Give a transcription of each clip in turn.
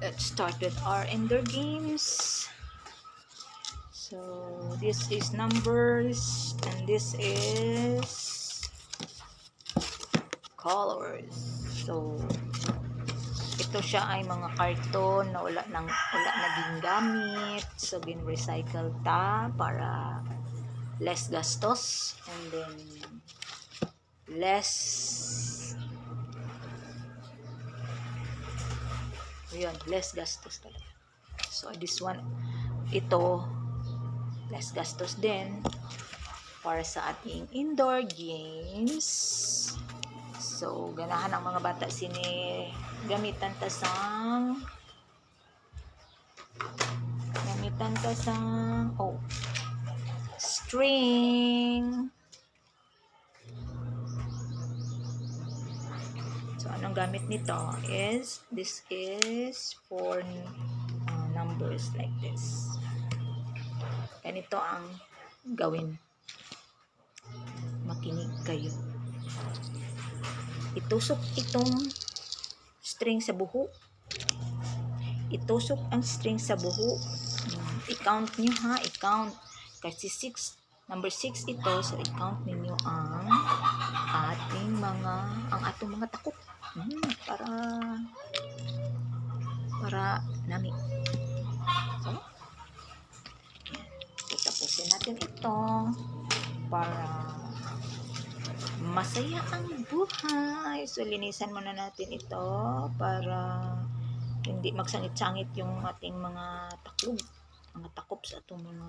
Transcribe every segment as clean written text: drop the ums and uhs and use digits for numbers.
let's start with our indoor games. So this is numbers and this is colors. So ito siya ay mga karton na wala naging gamit. So gin-recycle ta para less gastos and then less gastos talaga. So this one, ito less gastos din para sa ating indoor games. So ganahan ang mga bata sini gamitan ta sang string. So anong gamit nito is this is for numbers like this. Ganito ang gawin. Makinig kayo. Itusok itong string sa buho. Itusok ang string sa buho. I-count nyo ha. I-count. Kasi number 6 ito. So i-count ninyo ang atong mga takot. Para nami. So, tapusin natin ito para masaya ang buhay. So, linisan muna natin ito para hindi magsangit-sangit yung ating mga taklog, mga takop sa itong mga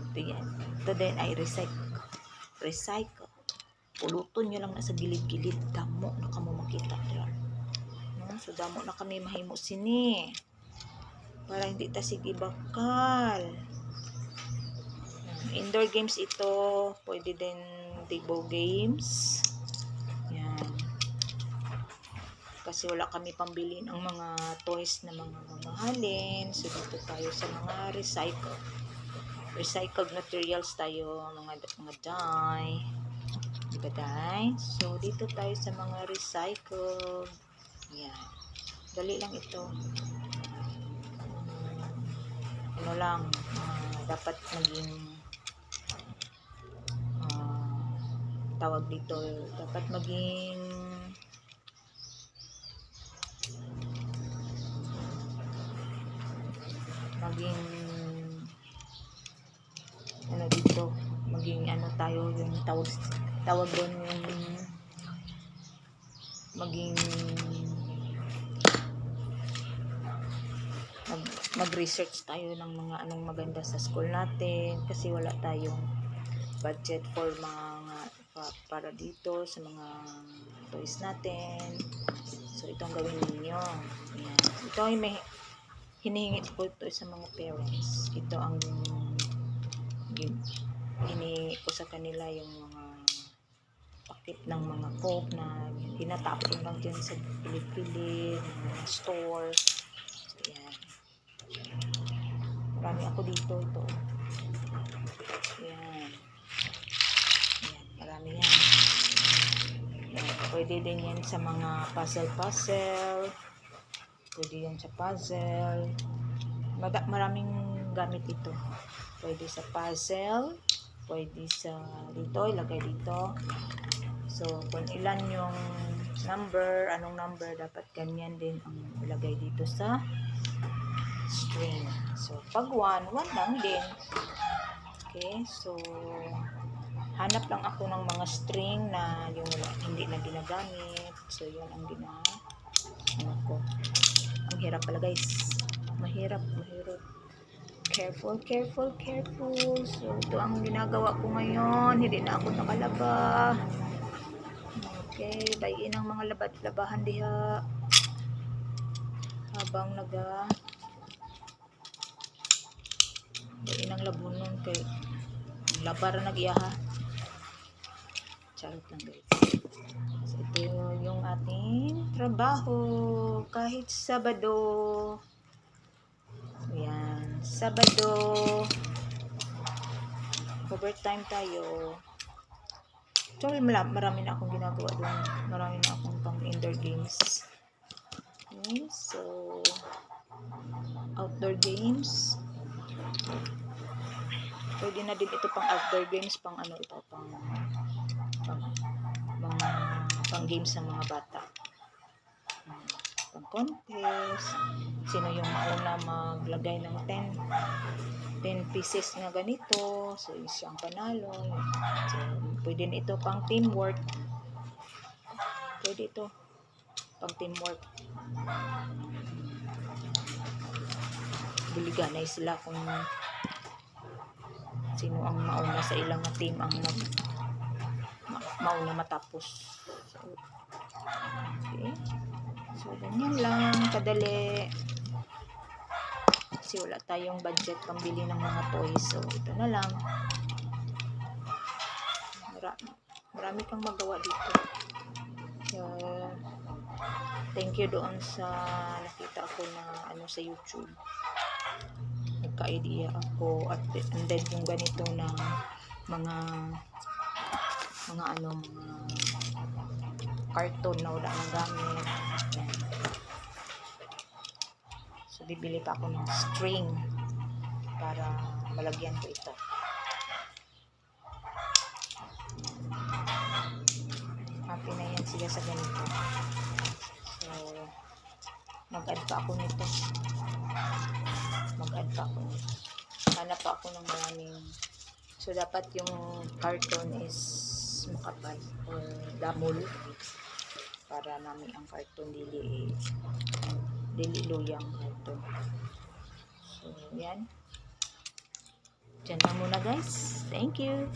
ito yan. Ito din ay recycle. Puluton nyo lang na sa gilid-gilid. Damo na kamo makita. So, damo na kami mahimo sini. Para hindi ta sige bakal. Indoor games ito, pwede din table games. Yan. Kasi wala kami pambili ng mga toys na mga mamahalin. So dito tayo sa mga recycled materials tayo, mga dye. Diba dye? So dito tayo sa mga recycled. Yan. Dali lang ito. Dapat maging tawag dito, dapat maging dito, maging tayo yung tawag doon yung maging mag-research tayo ng mga anong maganda sa school natin kasi wala tayong budget for para dito sa mga toys natin. So itong gawin ninyo. Ayan. Ito ay may hinihingi ko ito sa mga parents. Ito ang hinihingi ko sa kanila, yung mga pakit ng mga coke na tinatapon lang dyan sa pilit-pilit ng mga store. So yan. Marami ako dito. Ito. Yan. Marami yan. Pwede din yan sa mga puzzle. Pwede yan sa puzzle. Maraming gamit ito. Pwede sa puzzle. Pwede sa dito. Ilagay dito. So, kung ilan yung anong number, dapat ganyan din ang ilagay dito sa string. So, pag 1 lang din. Okay, so hanap lang ako ng mga string na yung hindi na ginagamit. So, yun ang ko. Ang hirap pala guys. Mahirap. Careful. So, ito ang ginagawa ko ngayon. Hindi na ako nakalaba. Okay, bayin ang mga labahan diha. Habang bayin ang labunon kay labar na nag-iyaha. Charot lang guys. So, ito yung ating trabaho kahit Sabado. Ayan, Sabado. Overtime tayo. So, marami na akong ginagawa doon. Marami na akong pang indoor games. Okay, so outdoor games. Pwede na din ito pang outdoor games, pang ano ito, pang games ng mga bata. Pang contest. Sino yung mauna maglagay ng 10 pieces na ganito, so siyang panalo. So, pwede na ito pang teamwork. Pwede ito pang teamwork. Biliganay sila kung sino ang mauna sa ilang team ang mauna matapos. So, okay. So, ganyan lang kadali. Kasi wala tayong budget pambili ng mga toys. So, ito na lang. Marami kang magawa dito. So, thank you doon sa nakita ko na ano sa YouTube. Nagka-idea ako at and then yung ganito na mga carton na wala nang gamit. So, bibili pa ako ng string para malagyan ko ito. Happy na yan sila sa ganito. So, mag-add pa ako nito. Hanap pa ako ng maraming. So, dapat yung carton is makapal or damol para namin ang carton dili luyang carton. So, yan. Diyan na muna guys. Thank you.